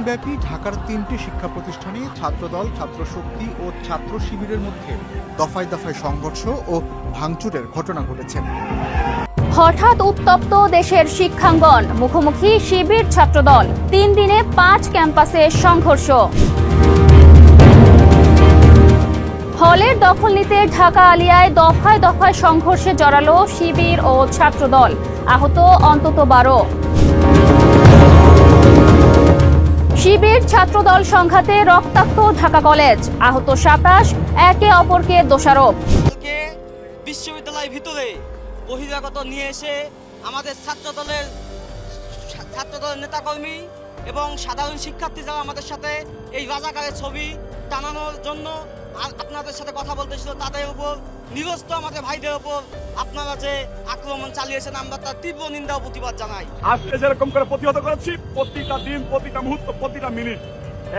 দিনব্যাপী ঢাকার ৩টি শিক্ষা প্রতিষ্ঠানে ছাত্রদল, ছাত্রশক্তি ও ছাত্র শিবিরের মধ্যে দফায় দফায় সংঘর্ষ ও ভাঙচুরের ঘটনা ঘটেছে। হঠাৎ উত্তপ্ত দেশের শিক্ষাঙ্গন, মুখোমুখি শিবির ছাত্রদল, ৩ দিনে ৫ ক্যাম্পাসে সংঘর্ষ। হলের দখল নিতে ঢাকা আলিয়ায় দফায় দফায় সংঘর্ষে জড়ালো শিবির ও ছাত্রদল, আহত অন্তত ১২। শিবির ছাত্রদল সংঘাতে রক্তাক্ত ঢাকা কলেজ, আহত ২৭, একে অপরকে দোষারোপ। বিশ্ববিদ্যালয়ের ভিতরে বহিরাগত নিয়ে এসে আমাদের ছাত্রদলের নেতাকর্মী এবং সাধারণ শিক্ষার্থী যারা আমাদের সাথে এই রাজাকারের ছবি টানানোর জন্য আপনাদের সাথে কথা বলতেছিল, তাদের উপর নিরস্ত আমাদের ভাইদের উপর আপনারা যে আক্রমণ চালিয়েছেন, আমরা তার তীব্র নিন্দা ও প্রতিবাদ জানাই। আজকে যেরকম করে প্রতিহত করেছি, প্রতিটা দিন, প্রতিটা মুহূর্ত, প্রতিটা মিনিট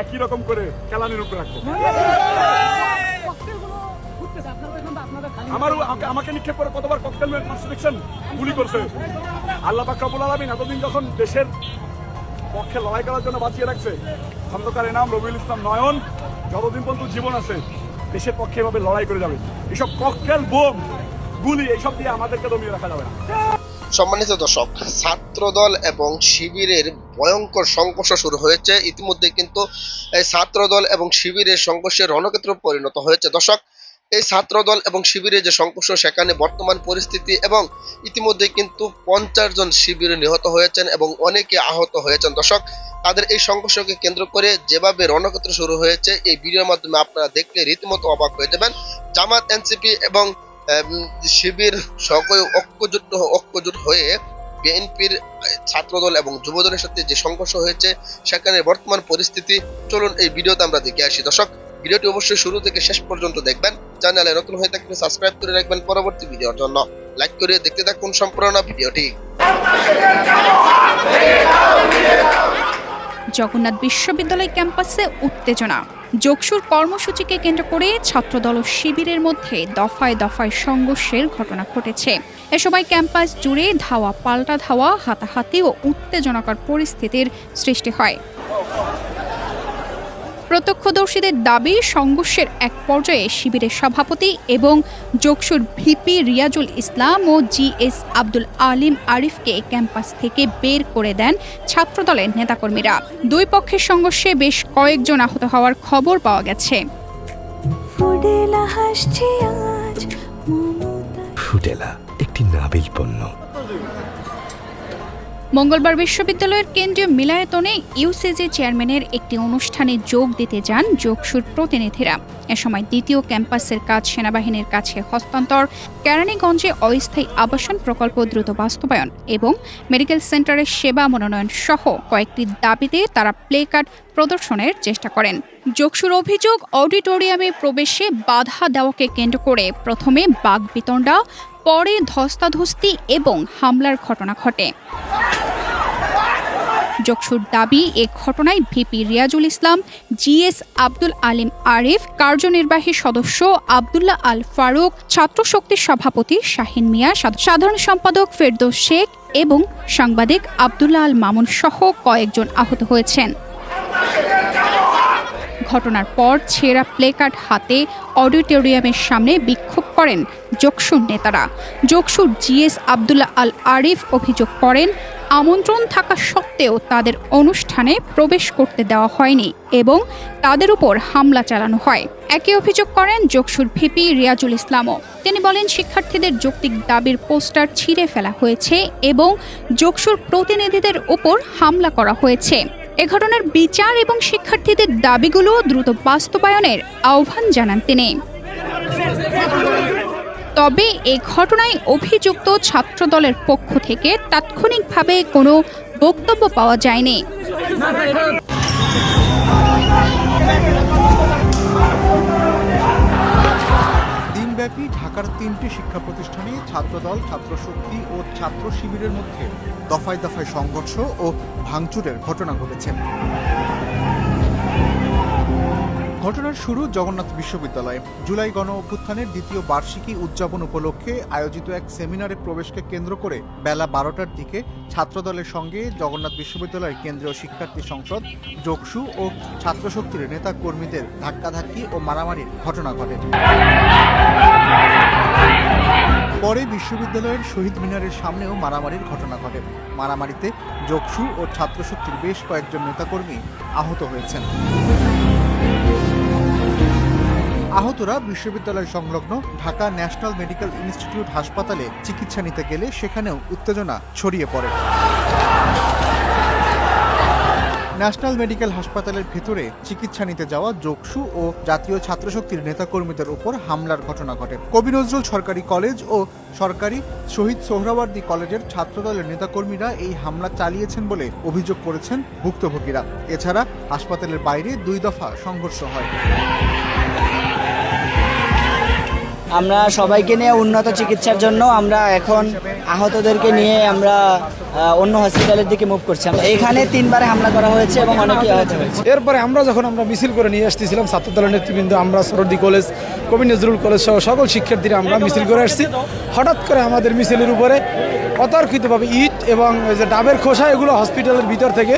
একই রকম করে কেলানির উপরে রাখবো। আমাকে নিক্ষেপ করে কতবার ককটেল দেখছেন, গুলি করছে। আল্লাহ পাক রব্বুল আলামিন এতদিন যখন দেশের পক্ষে লড়াই করার জন্য বাঁচিয়ে রাখছে, খন্দকার এনাম রবিউল ইসলাম নয়ন যতদিন পর্যন্ত জীবন আছে দেশের পক্ষে এভাবে লড়াই করে যাবে। এসব ককটেল, বোম, গুলি এইসব দিয়ে আমাদেরকে দমিয়ে রাখা যাবে না। সম্মানিত দর্শক, ছাত্রদল এবং শিবিরের ভয়ঙ্কর সংঘর্ষ শুরু হয়েছে। ইতিমধ্যে কিন্তু এই ছাত্রদল এবং শিবিরের সংঘর্ষে রণক্ষেত্র পরিণত হয়েছে। দর্শক, এই ছাত্রদল এবং শিবিরের যে সংঘর্ষ, সেখানে বর্তমান পরিস্থিতি এবং ইতিমধ্যে কিন্তু ৫০ জন শিবিরে নিহত হয়েছেন এবং অনেকে আহত হয়েছেন। দর্শক, তাদের এই সংঘর্ষকে কেন্দ্র করে যেভাবে রণক্ষেত্র শুরু হয়েছে, এই ভিডিওর মাধ্যমে আপনারা দেখলে রীতিমতো অবাক হয়ে যাবেন। জামাত, এনসিপি এবং শিবির সকলে ঐক্যজোট হয়ে বিএনপির ছাত্রদল এবং যুবদলের সাথে যে সংঘর্ষ হয়েছে, সেখানে বর্তমান পরিস্থিতি চলুন এই ভিডিওতে আমরা দেখে আসি। দর্শক, ভিডিওটি অবশ্যই শুরু থেকে শেষ পর্যন্ত দেখবেন। চ্যানেলে নতুন হয়ে থাকলে সাবস্ক্রাইব করে রাখবেন পরবর্তী ভিডিওর জন্য। লাইক করে দেখতে থাকুন সম্পূর্ণ ভিডিওটি। জগন্নাথ বিশ্ববিদ্যালয় ক্যাম্পাসে উত্তেজনা। যোগসুর কর্মসূচিকে কেন্দ্র করে ছাত্রদল ও শিবিরের মধ্যে দফায় দফায় সংঘর্ষের ঘটনা ঘটেছে। এ সময় ক্যাম্পাস জুড়ে ধাওয়া পাল্টা ধাওয়া, হাতাহাতি ও উত্তেজনাকর পরিস্থিতির সৃষ্টি হয়। প্রত্যক্ষদর্শীদের দাবি, সংঘর্ষের এক পর্যায়ে শিবিরের সভাপতি এবং যোগসুর ভিপি রিয়াজুল ইসলাম ও জিএস আব্দুল আলিম আরিফকে ক্যাম্পাস থেকে বের করে দেন ছাত্রদলের নেতাকর্মীরা। দুই পক্ষের সংঘর্ষে বেশ কয়েকজন আহত হওয়ার খবর পাওয়া গেছে। ফুডেলা একটি নাবিল পণ্য। মঙ্গলবার বিশ্ববিদ্যালয়ের কেন্দ্রীয় মিলায়তনে ইউসিজি চেয়ারম্যানের একটি অনুষ্ঠানে যোগ দিতে যান যোগসুর প্রতিনিধিরা। এ সময় দ্বিতীয় ক্যাম্পাসের কাজ সেনাবাহিনীর কাছে হস্তান্তর, কেরানীগঞ্জে অস্থায়ী আবাসন প্রকল্প দ্রুত বাস্তবায়ন এবং মেডিকেল সেন্টারের সেবা মনোনয়ন সহ কয়েকটি দাবিতে তারা প্লেকার্ড প্রদর্শনের চেষ্টা করেন। যোগসুর অভিযোগ, অডিটোরিয়ামে প্রবেশে বাধা দেওয়াকে কেন্দ্র করে প্রথমে বাকবিতণ্ডা, পরে ধস্তাধস্তি এবং হামলার ঘটনা ঘটে। যোগসুর দাবি, এ ঘটনায় ভিপি রিয়াজুল ইসলাম, জিএস আব্দুল আলিম আরিফ, কার্যনির্বাহী সদস্য আব্দুল্লাহ আল ফারুক, ছাত্রশক্তির সভাপতি শাহিন মিয়া, সাধারণ সম্পাদক ফেরদৌস শেখ এবং সাংবাদিক আব্দুল্লাহ আল মামুন সহ কয়েকজন আহত হয়েছেন। ঘটনার পর ছেঁড়া প্লেকার্ড হাতে অডিটোরিয়ামের সামনে বিক্ষোভ করেন যোগসুর নেতারা। যোগসুর জিএস আব্দুল্লাহ আল আরিফ অভিযোগ করেন, আমন্ত্রণ থাকা সত্ত্বেও তাদের অনুষ্ঠানে প্রবেশ করতে দেওয়া হয়নি এবং তাদের উপর হামলা চালানো হয়। একই অভিযোগ করেন যোগসুর ভিপি রিয়াজুল ইসলামও। তিনি বলেন, শিক্ষার্থীদের যৌক্তিক দাবির পোস্টার ছিঁড়ে ফেলা হয়েছে এবং যোগসুর প্রতিনিধিদের উপর হামলা করা হয়েছে। এ ঘটনার বিচার এবং শিক্ষার্থীদের দাবিগুলো দ্রুত বাস্তবায়নের আহ্বান জানান তিনি। তবে এ ঘটনায় অভিযুক্ত ছাত্রদলের পক্ষ থেকে তাৎক্ষণিকভাবে কোনো বক্তব্য পাওয়া যায়নি। দিনব্যাপী ঢাকার ৩টি শিক্ষা প্রতিষ্ঠানে ছাত্রদল, ছাত্রশক্তি ও ছাত্র শিবিরের মধ্যে দফায় দফায় সংঘর্ষ ও ভাঙচুরের ঘটনা ঘটেছে। ঘটনার শুরু জগন্নাথ বিশ্ববিদ্যালয়ে। জুলাই গণ অভ্যুত্থানের দ্বিতীয় বার্ষিকী উদযাপন উপলক্ষে আয়োজিত এক সেমিনারে প্রবেশকে কেন্দ্র করে বেলা 12টার দিকে ছাত্রদলের সঙ্গে জগন্নাথ বিশ্ববিদ্যালয়ের কেন্দ্রীয় শিক্ষার্থী সংসদ, যোগসু ও ছাত্রশক্তির নেতা কর্মীদের ধাক্কাধাক্কি ও মারামারির ঘটনা ঘটে। পরে বিশ্ববিদ্যালয়ের শহীদ মিনারের সামনেও মারামারির ঘটনা ঘটে। মারামারিতে যোগসু ও ছাত্রশক্তির বেশ কয়েকজন নেতাকর্মী আহত হয়েছেন। আহতরা বিশ্ববিদ্যালয় সংলগ্ন ঢাকা ন্যাশনাল মেডিকেল ইনস্টিটিউট হাসপাতালে চিকিৎসা নিতে গেলে সেখানেও উত্তেজনা ছড়িয়ে পড়ে। ন্যাশনাল মেডিকেল হাসপাতালের ভেতরে চিকিৎসা নিতে যাওয়া যোগসু ও জাতীয় ছাত্রশক্তির নেতাকর্মীদের উপর হামলার ঘটনা ঘটে। কবি নজরুল সরকারি কলেজ ও সরকারি শহীদ সোহরাওয়ার্দী কলেজের ছাত্রদলের নেতাকর্মীরা এই হামলা চালিয়েছেন বলে অভিযোগ করেছেন ভুক্তভোগীরা। এছাড়া হাসপাতালের বাইরে 2 দফা সংঘর্ষ হয়। আমরা সবাইকে নিয়ে উন্নত চিকিৎসার জন্য আমরা এখন আহতদেরকে নিয়ে আমরা অন্য হসপিটালের দিকে মুভ করছি। এখানে 3বার হামলা করা হয়েছে এবং অনেকেই আহত হয়েছে। এরপরে আমরা মিছিল করে নিয়ে আসতেছিলাম ছাত্রদলের নেতৃবৃন্দ, আমরা সরদি কলেজ, কবি নজরুল কলেজ সহ সকল শিক্ষার্থীরা আমরা মিছিল করে আসছি। হঠাৎ করে আমাদের মিছিলের উপরে অতর্কিতভাবে ইট এবং যে ডাবের খোসা এগুলো হসপিটালের ভিতর থেকে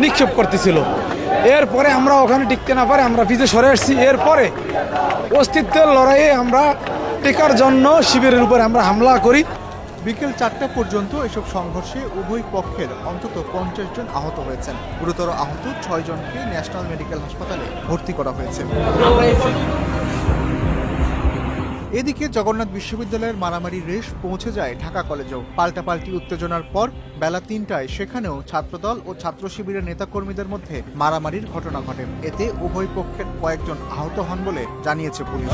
নিক্ষেপ করতেছিল। এরপরে আমরা ওখানে টিকতে না পারে আমরা পিছিয়ে সরে আসছি। এরপরে অস্তিত্বের লড়াইয়ে আমরা টিকার জন্য শিবিরের উপরে আমরা হামলা করি। বিকেল 4টা পর্যন্ত এসব সংঘর্ষে উভয় পক্ষের অন্তত 50 জন আহত হয়েছেন। গুরুতর আহত 6 জনকে ন্যাশনাল মেডিকেল হাসপাতালে ভর্তি করা হয়েছে। এদিকে জগন্নাথ বিশ্ববিদ্যালয়ের মারামারি রেশ পৌঁছে যায় ঢাকা কলেজেও। পাল্টাপাল্টি উত্তেজনার পর বেলা 3টায় সেখানেও ছাত্রদল ও ছাত্র শিবিরের নেতাকর্মীদের মধ্যে মারামারির ঘটনা ঘটে। এতে উভয় পক্ষের কয়েকজন আহত হন বলে জানিয়েছে পুলিশ।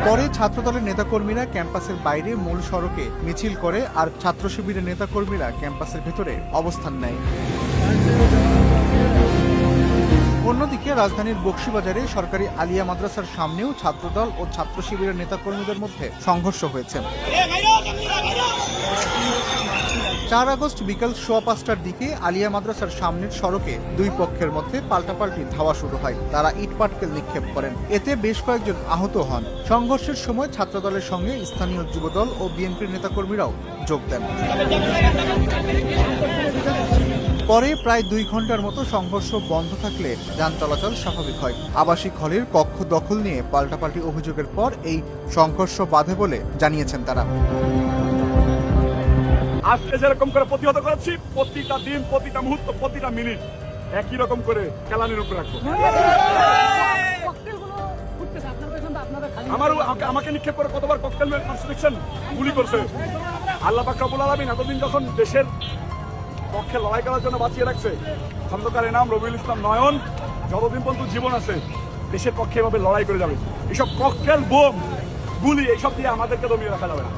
পরে ছাত্রদলের নেতাকর্মীরা ক্যাম্পাসের বাইরে মূল সড়কে মিছিল করে আর ছাত্র শিবিরের নেতাকর্মীরা ক্যাম্পাসের ভেতরে অবস্থান নেয়। অন্যদিকে রাজধানীর বকশীবাজারে সরকারি আলিয়া মাদ্রাসার সামনেও ছাত্রদল ও ছাত্র শিবিরের নেতাকর্মীদের মধ্যে সংঘর্ষ হয়েছে। 4 আগস্ট বিকেল 5:15টার দিকে আলিয়া মাদ্রাসার সামনের সড়কে 2 পক্ষের মধ্যে পাল্টাপাল্টি ধাওয়া শুরু হয়। তারা ইটপাটকেল নিক্ষেপ করেন। এতে বেশ কয়েকজন আহত হন। সংঘর্ষের সময় ছাত্রদলের সঙ্গে স্থানীয় যুবদল ও বিএনপির নেতাকর্মীরাও যোগ দেন। পরে প্রায় 2 ঘন্টার মতো সংঘর্ষ বন্ধ থাকলে যান চলাচল স্বাভাবিক হয়। আবাসিক হলের কক্ষ দখল নিয়ে পাল্টাপাল্টি অভিযোগের পর এই সংঘর্ষ বাধে বলে জানিয়েছেন তারা। আজকে যেরকম করে প্রতিহত করেছি, প্রতিটা দিন, প্রতিটা মুহূর্ত, প্রতিটা মিনিট একই রকম করে কেলানির উপর রাখবো। আমাকে নিক্ষেপ করে কতবার ককটেল দেখছেন, গুলি করছে। আল্লাহ পাক রব্বুল আলামিন এতদিন যখন দেশের পক্ষে লড়াই করার জন্য বাঁচিয়ে রাখছে, খন্দকার এনাম রবিউল ইসলাম নয়ন যতদিন পর্যন্ত জীবন আছে দেশের পক্ষে এভাবে লড়াই করে যাবে। এসব ককটেল, বোম, গুলি এইসব দিয়ে আমাদেরকে দমিয়ে রাখা যাবে না।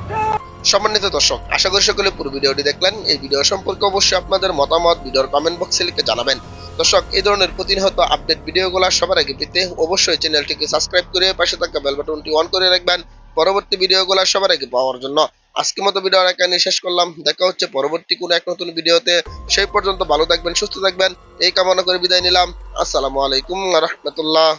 সম্মানিত দর্শক, আশা করি সকলে পুরো ভিডিওটি দেখলেন। এই ভিডিও সম্পর্কে অবশ্যই আপনাদের মতামত ভিডিওর কমেন্ট বক্সে লিখে জানাবেন। দর্শক, এই ধরনের প্রতিনিয়ত আপডেট ভিডিওগুলো সবার আগে পেতে অবশ্যই চ্যানেলটিকে সাবস্ক্রাইব করে পাশে থাকা বেল বাটনটি অন করে রাখবেন পরবর্তী ভিডিওগুলো সবার আগে পাওয়ার জন্য। আজকের মতো ভিডিও এখানে শেষ করলাম। দেখা হচ্ছে পরবর্তী কোনো এক নতুন ভিডিওতে। সেই পর্যন্ত ভালো থাকবেন, সুস্থ থাকবেন এই কামনা করে বিদায় নিলাম। আসসালামু আলাইকুম ওয়া রাহমাতুল্লাহ।